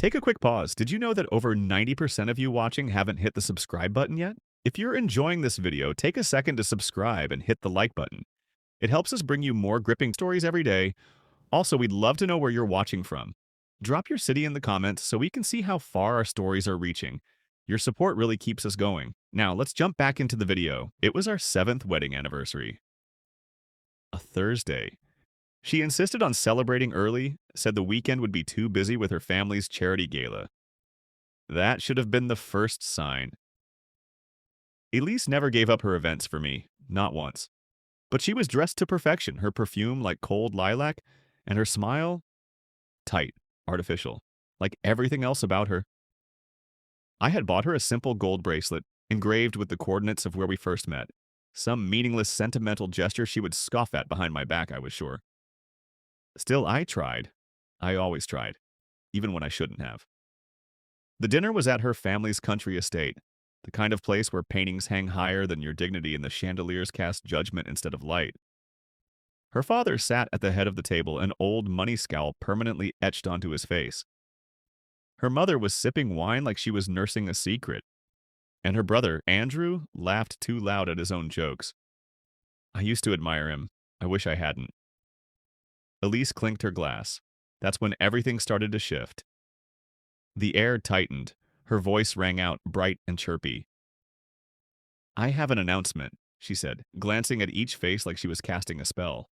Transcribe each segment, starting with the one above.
Take a quick pause. Did you know that over 90% of you watching haven't hit the subscribe button yet? If you're enjoying this video, take a second to subscribe and hit the like button. It helps us bring you more gripping stories every day. Also, we'd love to know where you're watching from. Drop your city in the comments so we can see how far our stories are reaching. Your support really keeps us going. Now, let's jump back into the video. It was our 7th wedding anniversary. A Thursday. She insisted on celebrating early, said the weekend would be too busy with her family's charity gala. That should have been the first sign. Elise never gave up her events for me, not once. But she was dressed to perfection, her perfume like cold lilac, and her smile tight, artificial, like everything else about her. I had bought her a simple gold bracelet, engraved with the coordinates of where we first met. Some meaningless sentimental gesture she would scoff at behind my back, I was sure. Still, I tried. I always tried, even when I shouldn't have. The dinner was at her family's country estate, the kind of place where paintings hang higher than your dignity and the chandeliers cast judgment instead of light. Her father sat at the head of the table, an old money scowl permanently etched onto his face. Her mother was sipping wine like she was nursing a secret, and her brother, Andrew, laughed too loud at his own jokes. I used to admire him. I wish I hadn't. Elise clinked her glass. That's when everything started to shift. The air tightened. Her voice rang out, bright and chirpy. "I have an announcement," she said, glancing at each face like she was casting a spell.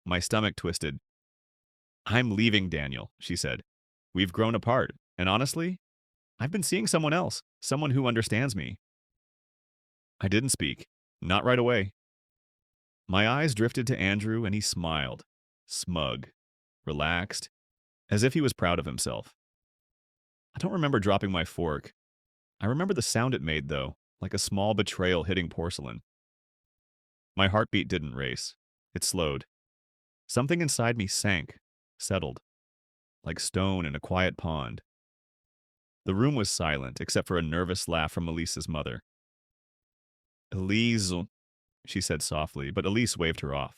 My stomach twisted. "I'm leaving Daniel," she said. "We've grown apart, and honestly, I've been seeing someone else, someone who understands me." I didn't speak. Not right away. My eyes drifted to Andrew, and he smiled. Smug. Relaxed. As if he was proud of himself. I don't remember dropping my fork. I remember the sound it made, though, like a small betrayal hitting porcelain. My heartbeat didn't race. It slowed. Something inside me sank, settled, like stone in a quiet pond. The room was silent, except for a nervous laugh from Elise's mother. "Elise," she said softly, but Elise waved her off.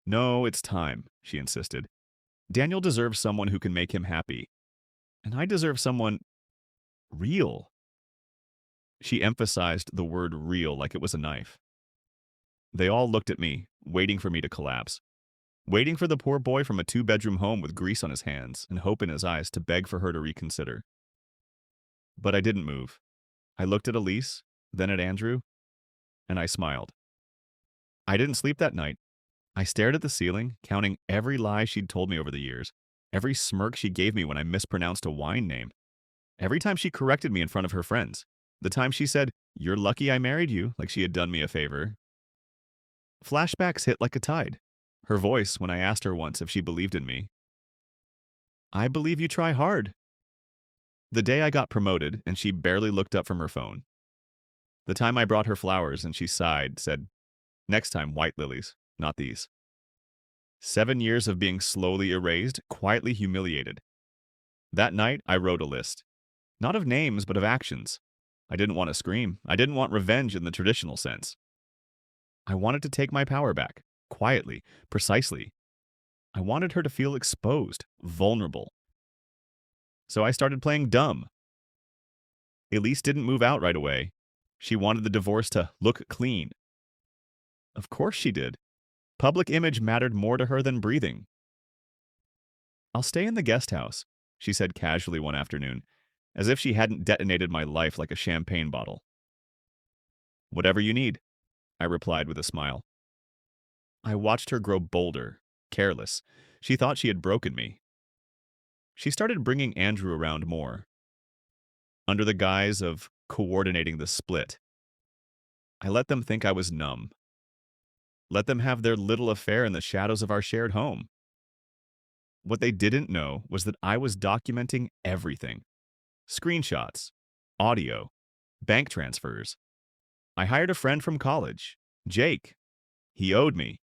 "No, it's time," she insisted. "Daniel deserves someone who can make him happy. And I deserve someone real." She emphasized the word real like it was a knife. They all looked at me, waiting for me to collapse. Waiting for the poor boy from a 2-bedroom home with grease on his hands and hope in his eyes to beg for her to reconsider. But I didn't move. I looked at Elise, then at Andrew, and I smiled. I didn't sleep that night. I stared at the ceiling, counting every lie she'd told me over the years, every smirk she gave me when I mispronounced a wine name, every time she corrected me in front of her friends, the time she said, "You're lucky I married you," like she had done me a favor. Flashbacks hit like a tide. Her voice when I asked her once if she believed in me. "I believe you try hard." The day I got promoted and she barely looked up from her phone. The time I brought her flowers and she sighed, said, "Next time, white lilies, not these." 7 years of being slowly erased, quietly humiliated. That night, I wrote a list. Not of names, but of actions. I didn't want to scream. I didn't want revenge in the traditional sense. I wanted to take my power back, quietly, precisely. I wanted her to feel exposed, vulnerable. So I started playing dumb. Elise didn't move out right away. She wanted the divorce to look clean. Of course she did. Public image mattered more to her than breathing. "I'll stay in the guest house," she said casually one afternoon, as if she hadn't detonated my life like a champagne bottle. "Whatever you need," I replied with a smile. I watched her grow bolder, careless. She thought she had broken me. She started bringing Andrew around more, under the guise of coordinating the split. I let them think I was numb. Let them have their little affair in the shadows of our shared home. What they didn't know was that I was documenting everything. Screenshots, audio, bank transfers. I hired a friend from college, Jake. He owed me.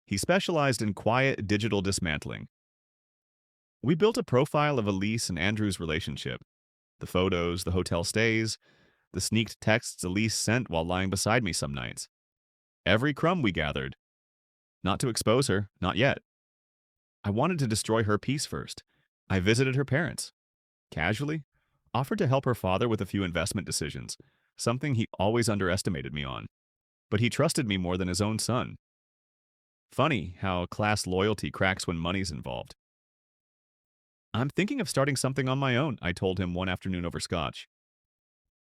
He specialized in quiet digital dismantling. We built a profile of Elise and Andrew's relationship. The photos, the hotel stays, the sneaked texts Elise sent while lying beside me some nights. Every crumb we gathered. Not to expose her, not yet. I wanted to destroy her peace first. I visited her parents, casually, offered to help her father with a few investment decisions, something he always underestimated me on. But he trusted me more than his own son. Funny how class loyalty cracks when money's involved. I'm thinking of starting something on my own, I told him one afternoon over scotch.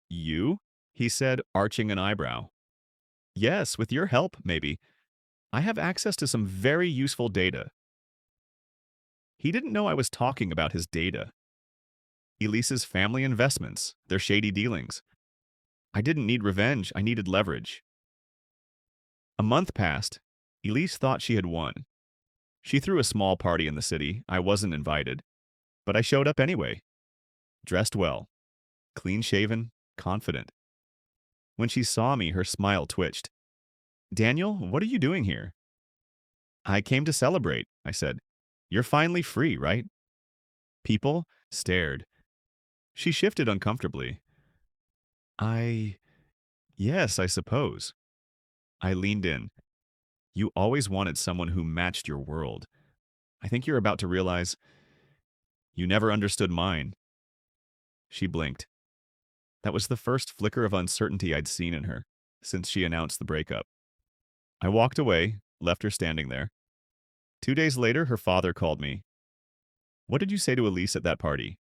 You? He said, arching an eyebrow. Yes, with your help, maybe. I have access to some very useful data. He didn't know I was talking about his data. Elise's family investments, their shady dealings. I didn't need revenge, I needed leverage. A month passed. Elise thought she had won. She threw a small party in the city. I wasn't invited. But I showed up anyway. Dressed well. Clean-shaven, confident. When she saw me, her smile twitched. Daniel, what are you doing here? I came to celebrate, I said. You're finally free, right? People stared. She shifted uncomfortably. Yes, I suppose. I leaned in. You always wanted someone who matched your world. I think you're about to realize you never understood mine. She blinked. That was the first flicker of uncertainty I'd seen in her since she announced the breakup. I walked away, left her standing there. 2 days later, her father called me. What did you say to Elise at that party?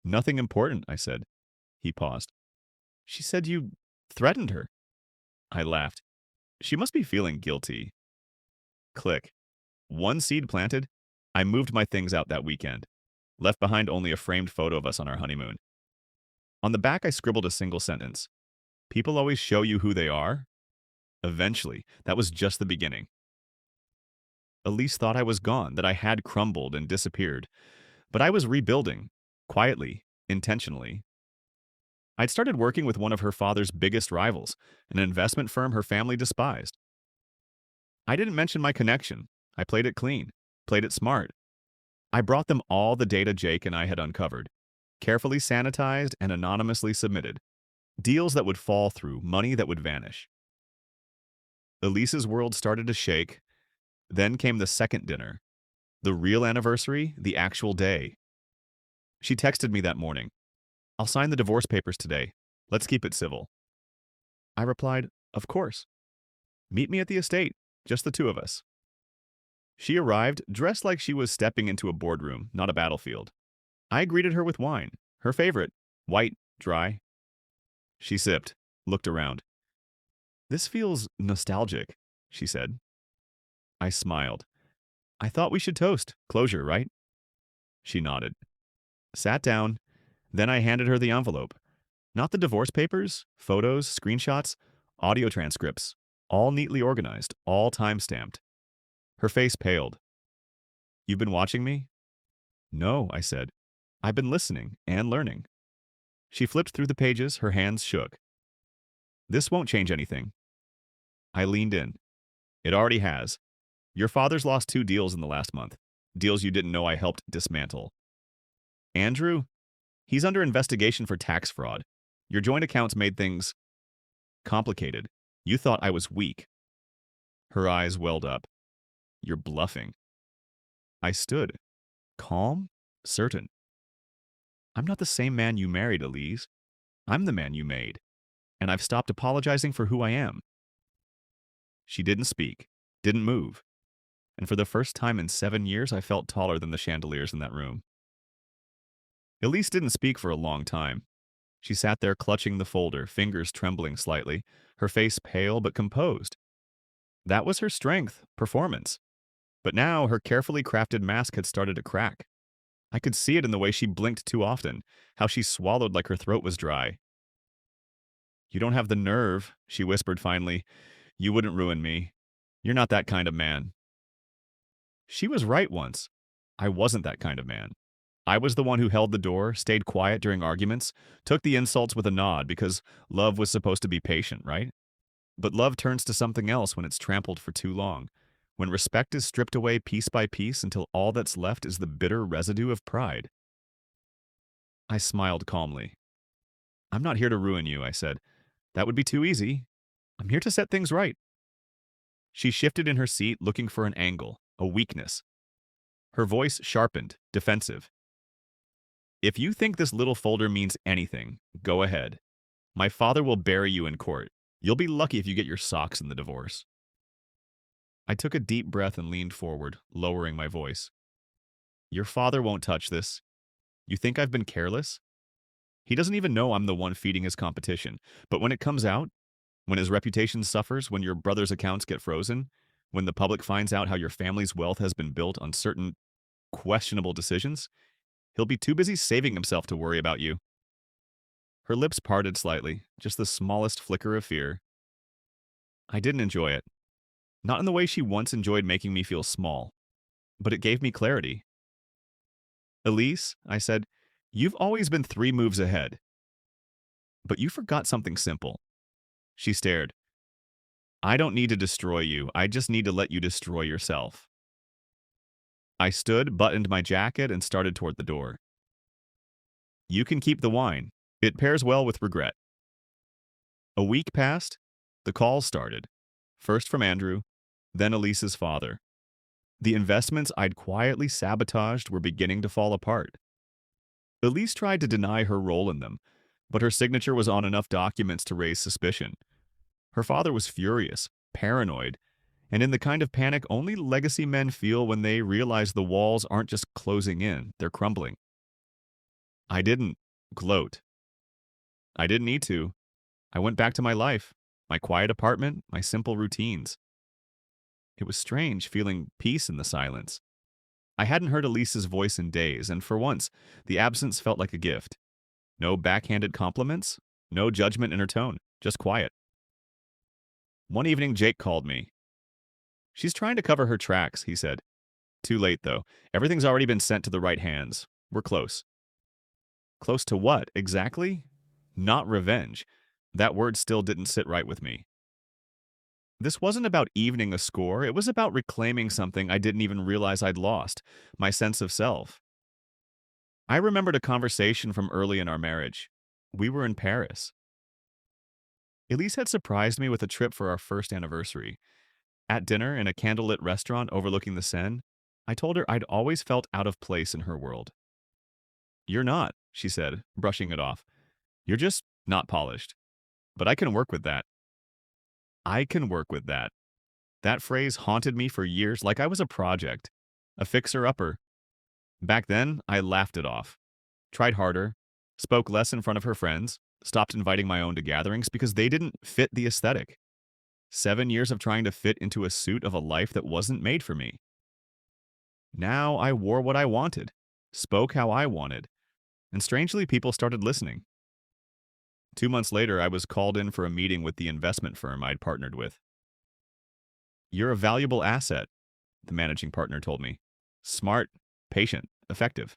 Nothing important, I said. He paused. She said you threatened her. I laughed. She must be feeling guilty. Click. One seed planted. I moved my things out that weekend. Left behind only a framed photo of us on our honeymoon. On the back, I scribbled a single sentence. People always show you who they are. Eventually, that was just the beginning. Elise thought I was gone, that I had crumbled and disappeared. But I was rebuilding, quietly, intentionally. I'd started working with one of her father's biggest rivals, an investment firm her family despised. I didn't mention my connection. I played it clean, played it smart. I brought them all the data Jake and I had uncovered, carefully sanitized and anonymously submitted. Deals that would fall through, money that would vanish. Elise's world started to shake. Then came the second dinner. The real anniversary, the actual day. She texted me that morning. I'll sign the divorce papers today. Let's keep it civil. I replied, of course. Meet me at the estate, just the two of us. She arrived dressed like she was stepping into a boardroom, not a battlefield. I greeted her with wine, her favorite, white, dry. She sipped, looked around. This feels nostalgic, she said. I smiled. I thought we should toast. Closure, right? She nodded. Sat down. Then I handed her the envelope. Not the divorce papers, photos, screenshots, audio transcripts, all neatly organized, all time-stamped. Her face paled. You've been watching me? No, I said. I've been listening and learning. She flipped through the pages, her hands shook. This won't change anything. I leaned in. It already has. Your father's lost 2 deals in the last month. Deals you didn't know I helped dismantle. Andrew? He's under investigation for tax fraud. Your joint accounts made things complicated. You thought I was weak. Her eyes welled up. You're bluffing. I stood, calm, certain. I'm not the same man you married, Elise. I'm the man you made, and I've stopped apologizing for who I am. She didn't speak, didn't move, and for the first time in 7 years, I felt taller than the chandeliers in that room. Elise didn't speak for a long time. She sat there clutching the folder, fingers trembling slightly, her face pale but composed. That was her strength, performance. But now her carefully crafted mask had started to crack. I could see it in the way she blinked too often, how she swallowed like her throat was dry. You don't have the nerve, she whispered finally. You wouldn't ruin me. You're not that kind of man. She was right once. I wasn't that kind of man. I was the one who held the door, stayed quiet during arguments, took the insults with a nod because love was supposed to be patient, right? But love turns to something else when it's trampled for too long, when respect is stripped away piece by piece until all that's left is the bitter residue of pride. I smiled calmly. I'm not here to ruin you, I said. That would be too easy. I'm here to set things right. She shifted in her seat, looking for an angle, a weakness. Her voice sharpened, defensive. If you think this little folder means anything, go ahead. My father will bury you in court. You'll be lucky if you get your socks in the divorce. I took a deep breath and leaned forward, lowering my voice. Your father won't touch this. You think I've been careless? He doesn't even know I'm the one feeding his competition. But when it comes out, when his reputation suffers, when your brother's accounts get frozen, when the public finds out how your family's wealth has been built on certain questionable decisions, he'll be too busy saving himself to worry about you. Her lips parted slightly, just the smallest flicker of fear. I didn't enjoy it. Not in the way she once enjoyed making me feel small, but it gave me clarity. Elise, I said, you've always been 3 moves ahead. But you forgot something simple. She stared. I don't need to destroy you. I just need to let you destroy yourself. I stood, buttoned my jacket, and started toward the door. You can keep the wine. It pairs well with regret. A week passed. The calls started. First from Andrew, then Elise's father. The investments I'd quietly sabotaged were beginning to fall apart. Elise tried to deny her role in them, but her signature was on enough documents to raise suspicion. Her father was furious, paranoid, and in the kind of panic only legacy men feel when they realize the walls aren't just closing in, they're crumbling. I didn't gloat. I didn't need to. I went back to my life, my quiet apartment, my simple routines. It was strange feeling peace in the silence. I hadn't heard Elise's voice in days, and for once, the absence felt like a gift. No backhanded compliments, no judgment in her tone, just quiet. One evening, Jake called me. She's trying to cover her tracks, he said. Too late, though. Everything's already been sent to the right hands. We're close. Close to what, exactly? Not revenge. That word still didn't sit right with me. This wasn't about evening a score. It was about reclaiming something I didn't even realize I'd lost, my sense of self. I remembered a conversation from early in our marriage. We were in Paris. Elise had surprised me with a trip for our first anniversary. At dinner in a candlelit restaurant overlooking the Seine, I told her I'd always felt out of place in her world. You're not, she said, brushing it off. You're just not polished. But I can work with that. I can work with that. That phrase haunted me for years like I was a project, a fixer-upper. Back then, I laughed it off. Tried harder, spoke less in front of her friends, stopped inviting my own to gatherings because they didn't fit the aesthetic. 7 years of trying to fit into a suit of a life that wasn't made for me. Now I wore what I wanted, spoke how I wanted, and strangely people started listening. 2 months later, I was called in for a meeting with the investment firm I'd partnered with. You're a valuable asset, the managing partner told me. Smart, patient, effective.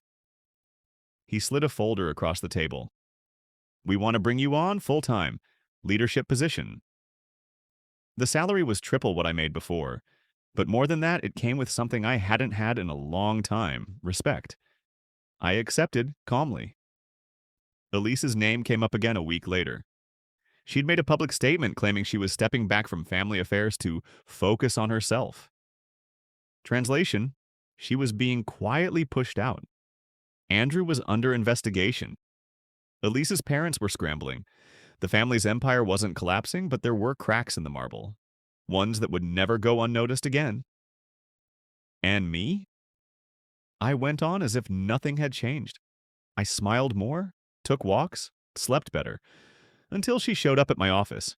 He slid a folder across the table. We want to bring you on full-time, leadership position. The salary was triple what I made before, but more than that, it came with something I hadn't had in a long time, respect. I accepted calmly. Elise's name came up again a week later. She'd made a public statement claiming she was stepping back from family affairs to focus on herself. Translation, she was being quietly pushed out. Andrew was under investigation. Elise's parents were scrambling. The family's empire wasn't collapsing, but there were cracks in the marble. Ones that would never go unnoticed again. And me? I went on as if nothing had changed. I smiled more, took walks, slept better, until she showed up at my office.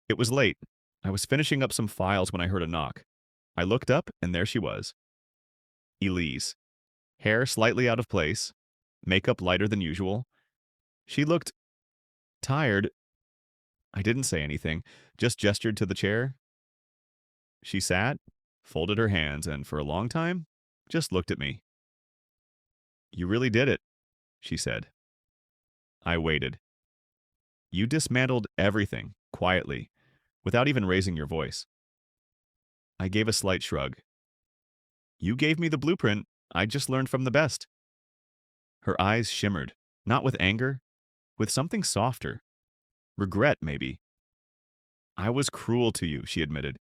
It was late. I was finishing up some files when I heard a knock. I looked up, and there she was. Elise. Hair slightly out of place, makeup lighter than usual. She looked tired. I didn't say anything, just gestured to the chair. She sat, folded her hands, and for a long time, just looked at me. You really did it, she said. I waited. You dismantled everything, quietly, without even raising your voice. I gave a slight shrug. You gave me the blueprint. I just learned from the best. Her eyes shimmered, not with anger, with something softer. Regret, maybe. I was cruel to you, she admitted.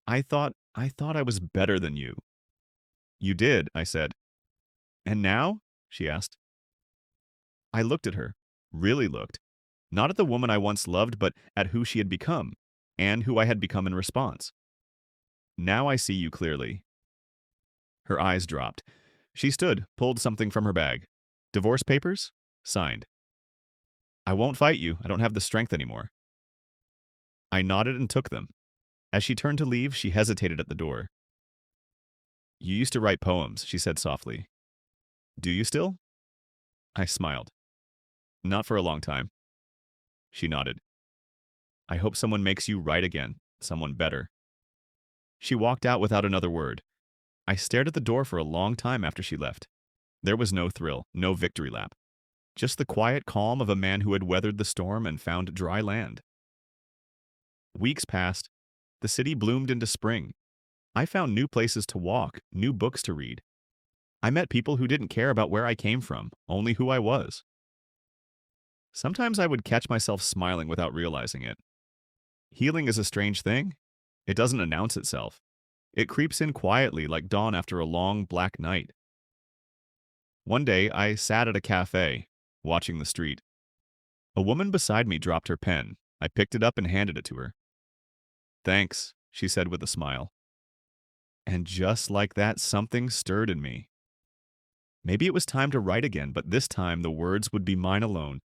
I thought I was better than you. You did, I said. And now? She asked. I looked at her, really looked, not at the woman I once loved, but at who she had become, and who I had become in response. Now I see you clearly. Her eyes dropped. She stood, pulled something from her bag. Divorce papers? Signed. I won't fight you. I don't have the strength anymore. I nodded and took them. As she turned to leave, she hesitated at the door. You used to write poems, she said softly. Do you still? I smiled. Not for a long time. She nodded. I hope someone makes you write again, someone better. She walked out without another word. I stared at the door for a long time after she left. There was no thrill, no victory lap. Just the quiet calm of a man who had weathered the storm and found dry land. Weeks passed. The city bloomed into spring. I found new places to walk, new books to read. I met people who didn't care about where I came from, only who I was. Sometimes I would catch myself smiling without realizing it. Healing is a strange thing. It doesn't announce itself. It creeps in quietly like dawn after a long black night. One day, I sat at a cafe, watching the street. A woman beside me dropped her pen. I picked it up and handed it to her. Thanks, she said with a smile. And just like that, something stirred in me. Maybe it was time to write again, but this time the words would be mine alone.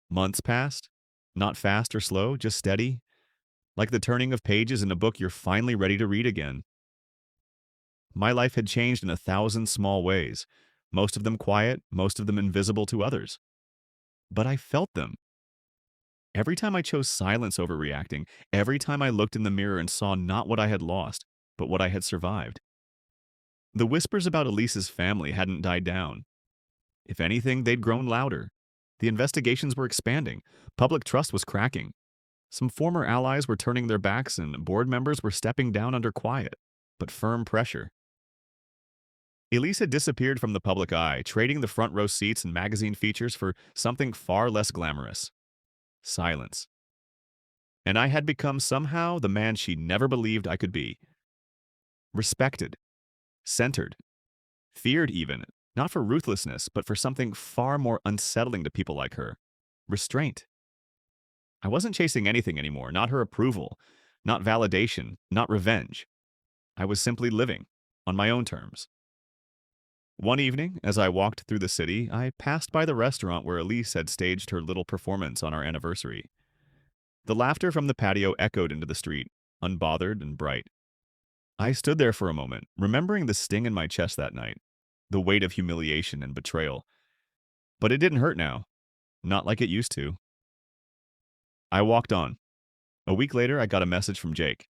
Months passed, not fast or slow, just steady, like the turning of pages in a book you're finally ready to read again. My life had changed in 1,000 small ways, most of them quiet, most of them invisible to others. But I felt them. Every time I chose silence over reacting, every time I looked in the mirror and saw not what I had lost, but what I had survived. The whispers about Elise's family hadn't died down. If anything, they'd grown louder. The investigations were expanding. Public trust was cracking. Some former allies were turning their backs and board members were stepping down under quiet, but firm pressure. Elise had disappeared from the public eye, trading the front row seats and magazine features for something far less glamorous. Silence. And I had become somehow the man she never believed I could be. Respected. Centered. Feared even, not for ruthlessness, but for something far more unsettling to people like her. Restraint. I wasn't chasing anything anymore, not her approval, not validation, not revenge. I was simply living, on my own terms. One evening, as I walked through the city, I passed by the restaurant where Elise had staged her little performance on our anniversary. The laughter from the patio echoed into the street, unbothered and bright. I stood there for a moment, remembering the sting in my chest that night, the weight of humiliation and betrayal. But it didn't hurt now, not like it used to. I walked on. A week later, I got a message from Jake.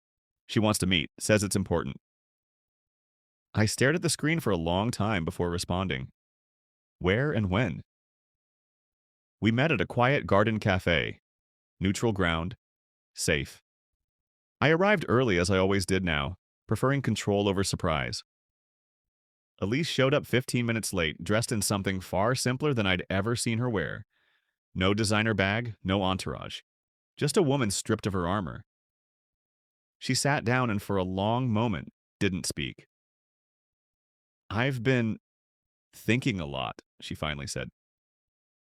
She wants to meet, says it's important. I stared at the screen for a long time before responding. Where and when? We met at a quiet garden cafe. Neutral ground. Safe. I arrived early as I always did now, preferring control over surprise. Elise showed up 15 minutes late, dressed in something far simpler than I'd ever seen her wear. No designer bag, no entourage. Just a woman stripped of her armor. She sat down and for a long moment didn't speak. I've been thinking a lot, she finally said.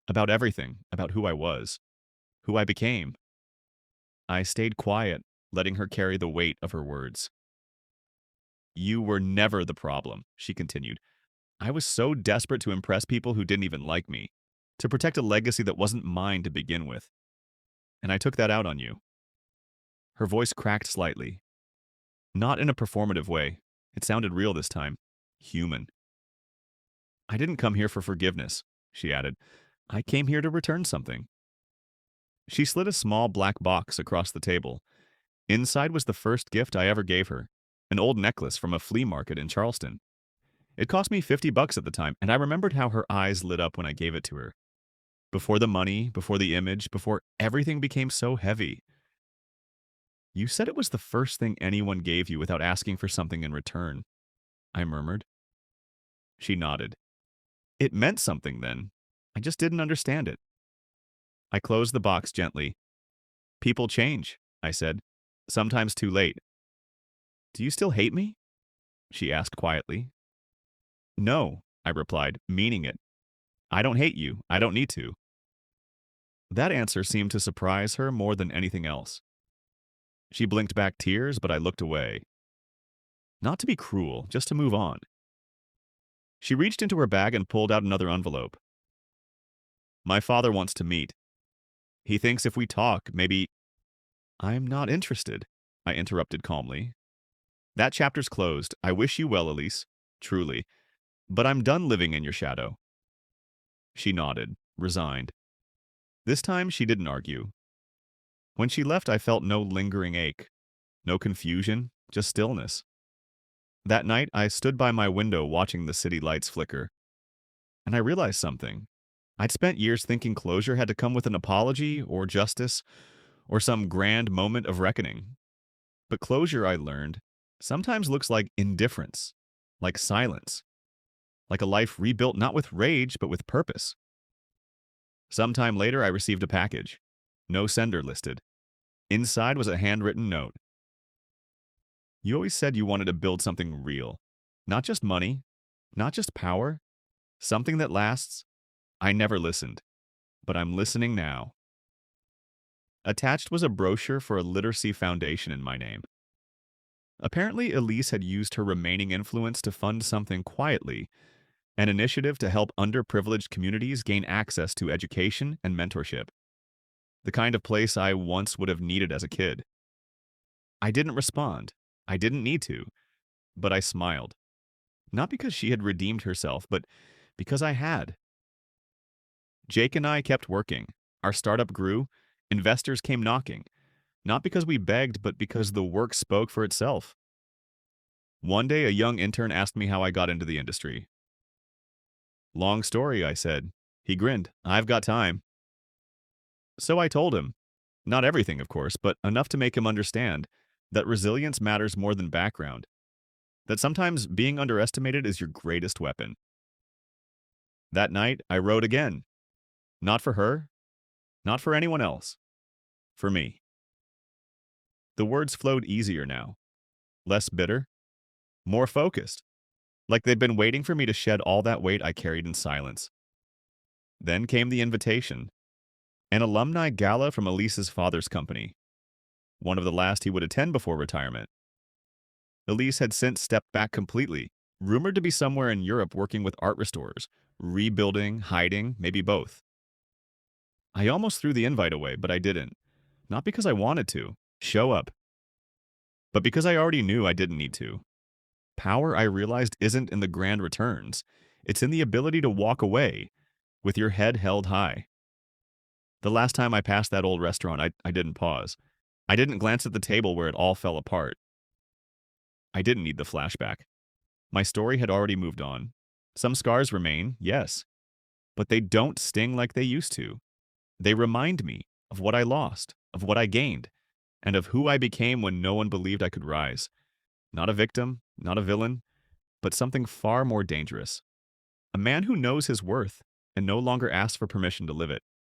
About everything, about who I was, who I became. I stayed quiet, letting her carry the weight of her words. You were never the problem, she continued. I was so desperate to impress people who didn't even like me, to protect a legacy that wasn't mine to begin with. And I took that out on you. Her voice cracked slightly. Not in a performative way. It sounded real this time. Human. I didn't come here for forgiveness, she added. I came here to return something. She slid a small black box across the table. Inside was the first gift I ever gave her, an old necklace from a flea market in Charleston. It cost me $50 at the time, and I remembered how her eyes lit up when I gave it to her. Before the money, before the image, before everything became so heavy. You said it was the first thing anyone gave you without asking for something in return, I murmured. She nodded. It meant something then. I just didn't understand it. I closed the box gently. People change, I said. Sometimes too late. Do you still hate me? She asked quietly. No, I replied, meaning it. I don't hate you. I don't need to. That answer seemed to surprise her more than anything else. She blinked back tears, but I looked away. Not to be cruel, just to move on. She reached into her bag and pulled out another envelope. My father wants to meet. He thinks if we talk, maybe. I'm not interested, I interrupted calmly. That chapter's closed. I wish you well, Elise. Truly. But I'm done living in your shadow. She nodded, resigned. This time she didn't argue. When she left, I felt no lingering ache. No confusion, just stillness. That night, I stood by my window watching the city lights flicker. And I realized something. I'd spent years thinking closure had to come with an apology or justice or some grand moment of reckoning. But closure, I learned, sometimes looks like indifference, like silence, like a life rebuilt not with rage but with purpose. Sometime later, I received a package. No sender listed. Inside was a handwritten note. You always said you wanted to build something real. Not just money, not just power, something that lasts. I never listened, but I'm listening now. Attached was a brochure for a literacy foundation in my name. Apparently, Elise had used her remaining influence to fund something quietly, an initiative to help underprivileged communities gain access to education and mentorship. The kind of place I once would have needed as a kid. I didn't respond. I didn't need to. But I smiled. Not because she had redeemed herself, but because I had. Jake and I kept working. Our startup grew. Investors came knocking. Not because we begged, but because the work spoke for itself. One day, a young intern asked me how I got into the industry. Long story, I said. He grinned. I've got time. So I told him. Not everything, of course, but enough to make him understand that resilience matters more than background. That sometimes being underestimated is your greatest weapon. That night, I wrote again. Not for her, not for anyone else. For me. The words flowed easier now. Less bitter. More focused. Like they'd been waiting for me to shed all that weight I carried in silence. Then came the invitation. An alumni gala from Elise's father's company. One of the last he would attend before retirement. Elise had since stepped back completely, rumored to be somewhere in Europe working with art restorers, rebuilding, hiding, maybe both. I almost threw the invite away, but I didn't. Not because I wanted to, show up, but because I already knew I didn't need to. Power, I realized, isn't in the grand returns. It's in the ability to walk away with your head held high. The last time I passed that old restaurant, I didn't pause. I didn't glance at the table where it all fell apart. I didn't need the flashback. My story had already moved on. Some scars remain, yes, but they don't sting like they used to. They remind me of what I lost, of what I gained, and of who I became when no one believed I could rise. Not a victim, not a villain, but something far more dangerous. A man who knows his worth and no longer asks for permission to live it.